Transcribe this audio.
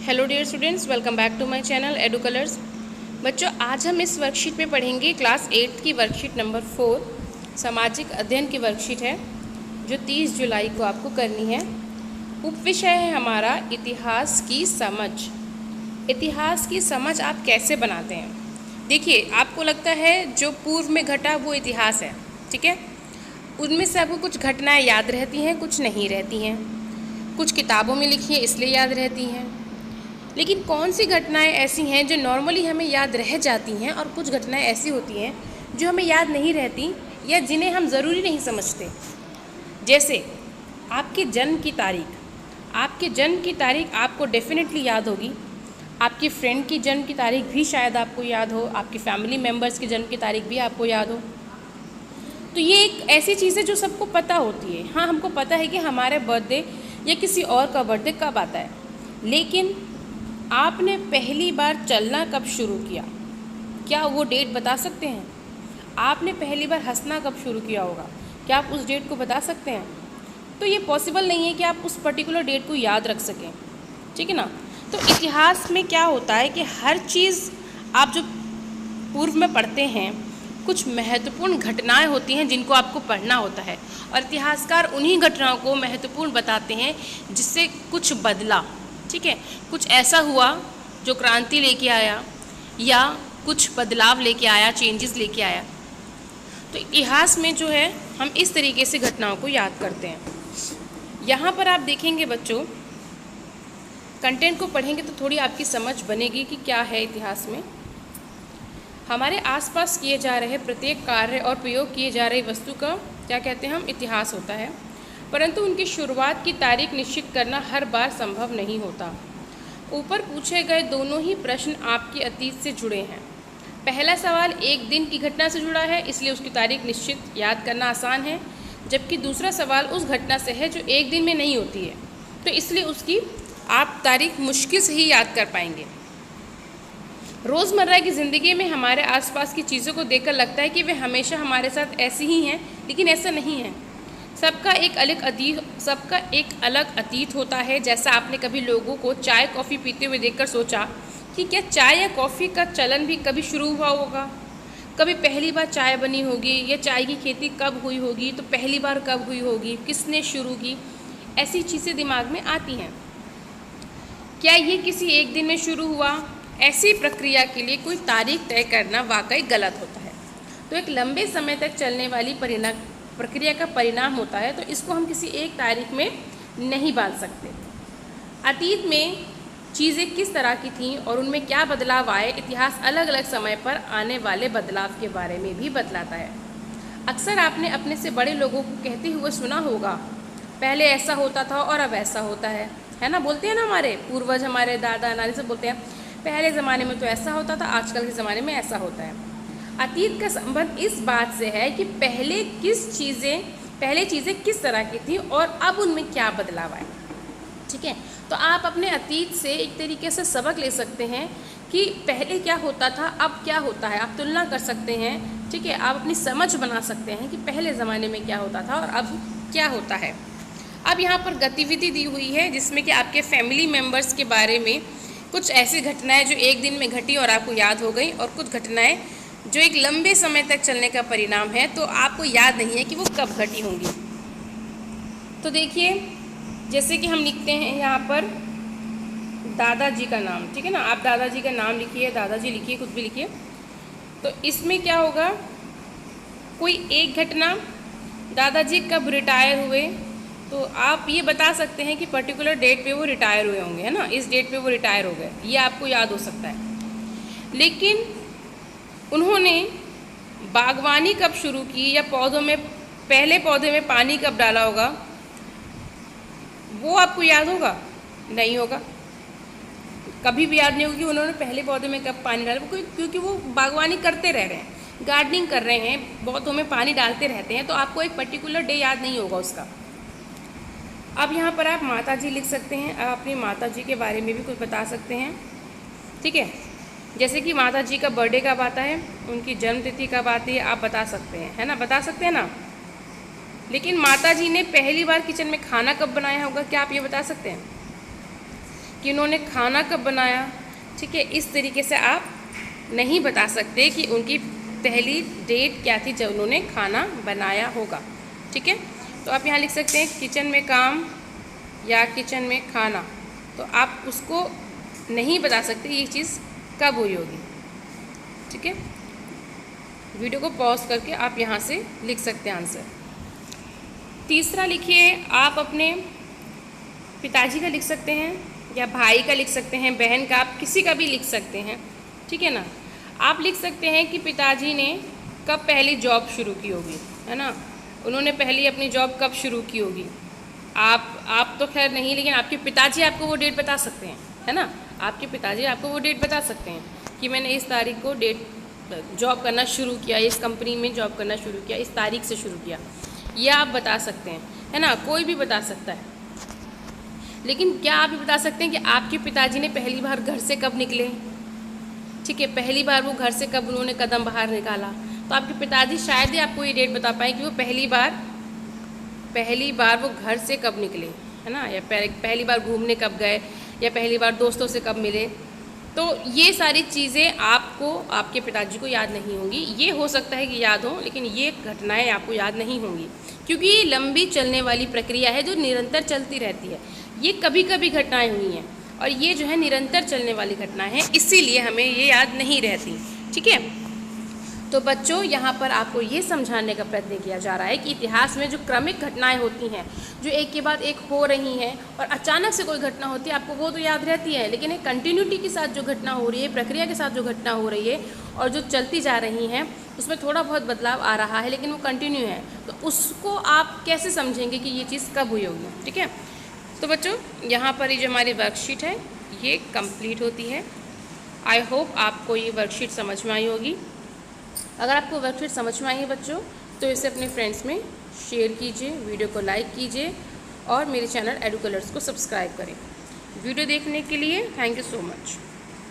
Hello dear students, welcome back to my channel Edu Colors. बच्चों, आज हम इस वर्कशीट में पढ़ेंगे क्लास 8 की वर्कशीट नंबर 4 सामाजिक अध्ययन की वर्कशीट है जो 30 जुलाई को आपको करनी है। उपविषय है हमारा इतिहास की समझ। इतिहास की समझ आप कैसे बनाते हैं? देखिए, आपको लगता है जो पूर्व में घटा वो इतिहास है, ठीक है। उनमें से आपको कुछ घटनाएं याद रहती हैं, कुछ नहीं रहती हैं। कुछ किताबों में लिखी हैं इसलिए याद रहती हैं, लेकिन कौन सी घटनाएं ऐसी हैं जो नॉर्मली हमें याद रह जाती हैं और कुछ घटनाएं ऐसी होती हैं जो हमें याद नहीं रहती या जिन्हें हम ज़रूरी नहीं समझते। जैसे आपके जन्म की तारीख। आपके जन्म की तारीख आपको डेफिनेटली याद होगी। आपकी फ्रेंड की जन्म की तारीख भी शायद आपको याद हो, आपकी फैमिली मेम्बर्स की जन्म की तारीख भी आपको याद हो। तो ये एक ऐसी चीज़ है जो सबको पता होती है। हाँ, हमको पता है कि हमारे बर्थडे या किसी और का बर्थडे कब आता है, लेकिन आपने पहली बार चलना कब शुरू किया, क्या वो डेट बता सकते हैं? आपने पहली बार हंसना कब शुरू किया होगा, क्या आप उस डेट को बता सकते हैं? तो ये पॉसिबल नहीं है कि आप उस पर्टिकुलर डेट को याद रख सकें, ठीक है ना। तो इतिहास में क्या होता है कि हर चीज़ आप जो पूर्व में पढ़ते हैं, कुछ महत्वपूर्ण घटनाएं होती हैं जिनको आपको पढ़ना होता है, और इतिहासकार उन्हीं घटनाओं को महत्वपूर्ण बताते हैं जिससे कुछ बदला, ठीक है। कुछ ऐसा हुआ जो क्रांति लेके आया या कुछ बदलाव लेके आया, चेंजेस लेके आया। तो इतिहास में जो है हम इस तरीके से घटनाओं को याद करते हैं। यहाँ पर आप देखेंगे बच्चों, कंटेंट को पढ़ेंगे तो थोड़ी आपकी समझ बनेगी कि क्या है इतिहास में। हमारे आसपास किए जा रहे प्रत्येक कार्य और प्रयोग किए जा रही वस्तु का क्या कहते हैं हम, इतिहास होता है। परंतु उनकी शुरुआत की तारीख निश्चित करना हर बार संभव नहीं होता। ऊपर पूछे गए दोनों ही प्रश्न आपके अतीत से जुड़े हैं। पहला सवाल एक दिन की घटना से जुड़ा है, इसलिए उसकी तारीख निश्चित याद करना आसान है, जबकि दूसरा सवाल उस घटना से है जो एक दिन में नहीं होती है, तो इसलिए उसकी आप तारीख मुश्किल से ही याद कर पाएंगे। रोज़मर्रा की ज़िंदगी में हमारे आसपास की चीज़ों को देखकर लगता है कि वे हमेशा हमारे साथ ऐसी ही हैं, लेकिन ऐसा नहीं है। सबका एक अलग अतीत होता है। जैसा आपने कभी लोगों को चाय कॉफ़ी पीते हुए देखकर सोचा कि क्या चाय या कॉफ़ी का चलन भी कभी शुरू हुआ होगा, कभी पहली बार चाय बनी होगी, या चाय की खेती कब हुई होगी, तो पहली बार कब हुई होगी, किसने शुरू की, ऐसी चीज़ें दिमाग में आती हैं। क्या ये किसी एक दिन में शुरू हुआ? ऐसी प्रक्रिया के लिए कोई तारीख तय करना वाकई गलत होता है। तो एक लंबे समय तक चलने वाली प्रक्रिया का परिणाम होता है, तो इसको हम किसी एक तारीख में नहीं बांध सकते। अतीत में चीज़ें किस तरह की थीं और उनमें क्या बदलाव आए, इतिहास अलग अलग समय पर आने वाले बदलाव के बारे में भी बतलाता है। अक्सर आपने अपने से बड़े लोगों को कहते हुए सुना होगा, पहले ऐसा होता था और अब ऐसा होता है ना। बोलते हैं ना, हमारे पूर्वज, हमारे दादा नानी सब बोलते हैं पहले ज़माने में तो ऐसा होता था, आजकल के ज़माने में ऐसा होता है। अतीत का संबंध इस बात से है कि पहले चीज़ें किस तरह की थी और अब उनमें क्या बदलाव आए, ठीक है। तो आप अपने अतीत से एक तरीके से सबक ले सकते हैं कि पहले क्या होता था, अब क्या होता है। आप तुलना कर सकते हैं, ठीक है। आप अपनी समझ बना सकते हैं कि पहले ज़माने में क्या होता था और अब क्या होता है। अब यहाँ पर गतिविधि दी हुई है जिसमें कि आपके फैमिली मेम्बर्स के बारे में कुछ ऐसी घटनाएं जो एक दिन में घटी और आपको याद हो गई, और कुछ घटनाएं जो एक लंबे समय तक चलने का परिणाम है, तो आपको याद नहीं है कि वो कब घटी होंगी। तो देखिए, जैसे कि हम लिखते हैं यहाँ पर दादाजी का नाम, ठीक है ना। आप दादाजी का नाम लिखिए, दादाजी लिखिए, कुछ भी लिखिए। तो इसमें क्या होगा, कोई एक घटना, दादाजी कब रिटायर हुए, तो आप ये बता सकते हैं कि पर्टिकुलर डेट पे वो रिटायर हुए होंगे, है ना। इस डेट पे वो रिटायर हो गए, ये आपको याद हो सकता है। लेकिन उन्होंने बागवानी कब शुरू की या पहले पौधे में पानी कब डाला होगा, वो आपको याद होगा? नहीं होगा, कभी भी याद नहीं होगा कि उन्होंने पहले पौधे में कब पानी डाला, क्योंकि वो बागवानी करते रह रहे हैं, गार्डनिंग कर रहे हैं, पौधों में पानी डालते रहते हैं, तो आपको एक पर्टिकुलर डे याद नहीं होगा उसका। अब यहाँ पर आप माताजी लिख सकते हैं, आप अपनी माताजी के बारे में भी कुछ बता सकते हैं, ठीक है। जैसे कि माताजी का बर्थडे कब आता है, उनकी जन्म तिथि कब आती है, आप बता सकते हैं, है ना, बता सकते हैं ना। लेकिन माताजी ने पहली बार किचन में खाना कब बनाया होगा, क्या आप ये बता सकते हैं? कि उन्होंने खाना कब बनाया। ठीक है, इस तरीके से आप नहीं बता सकते कि उनकी पहली डेट क्या थी जब उन्होंने खाना बनाया होगा। ठीक है, तो आप यहाँ लिख सकते हैं किचन में काम या किचन में खाना। तो आप उसको नहीं बता सकते ये चीज़ कब हुई होगी। ठीक है, वीडियो को पॉज करके आप यहाँ से लिख सकते हैं आंसर। तीसरा लिखिए, आप अपने पिताजी का लिख सकते हैं या भाई का लिख सकते हैं, बहन का, आप किसी का भी लिख सकते हैं। ठीक है ना। आप लिख सकते हैं कि पिताजी ने कब पहली जॉब शुरू की होगी, है ना, उन्होंने पहली अपनी जॉब कब शुरू की होगी। आप तो खैर नहीं, लेकिन आपके पिताजी आपको वो डेट बता सकते हैं, है ना। आपके पिताजी आपको वो डेट बता सकते हैं कि मैंने इस तारीख को जॉब करना शुरू किया, इस कंपनी में जॉब करना शुरू किया, इस तारीख से शुरू किया, यह आप बता सकते हैं, है ना। कोई भी बता सकता है, लेकिन क्या आप भी बता सकते हैं कि आपके पिताजी ने पहली बार घर से कब निकले। ठीक है, पहली बार वो घर से कब उन्होंने कदम बाहर निकाला। तो आपके पिताजी शायद ही आपको ये डेट बता पाए कि वो पहली बार वो घर से कब निकले, है ना, या पहली बार घूमने कब गए, या पहली बार दोस्तों से कब मिले। तो ये सारी चीज़ें आपको आपके पिताजी को याद नहीं होंगी। ये हो सकता है कि याद हो, लेकिन ये घटनाएं आपको याद नहीं होंगी, क्योंकि ये लंबी चलने वाली प्रक्रिया है जो निरंतर चलती रहती है। ये कभी कभी घटनाएं हुई हैं और ये जो है निरंतर चलने वाली घटनाएं हैं, इसीलिए हमें ये याद नहीं रहती। ठीक है, तो बच्चों यहाँ पर आपको ये समझाने का प्रयत्न किया जा रहा है कि इतिहास में जो क्रमिक घटनाएं होती हैं, जो एक के बाद एक हो रही हैं और अचानक से कोई घटना होती है, आपको वो तो याद रहती है, लेकिन एक कंटिन्यूटी के साथ जो घटना हो रही है, प्रक्रिया के साथ जो घटना हो रही है और जो चलती जा रही हैं, उसमें थोड़ा बहुत बदलाव आ रहा है, लेकिन वो कंटिन्यू है। तो उसको आप कैसे समझेंगे कि ये चीज़ कब हुई होगी। ठीक है, तो बच्चों यहाँ पर ये जो हमारी वर्कशीट है ये कंप्लीट होती है। आई होप आपको ये वर्कशीट समझ में आई होगी। अगर आपको वर्कशीट समझ में आई है बच्चों, तो इसे अपने फ्रेंड्स में शेयर कीजिए, वीडियो को लाइक कीजिए और मेरे चैनल एडू कलर्स को सब्सक्राइब करें। वीडियो देखने के लिए थैंक यू सो मच।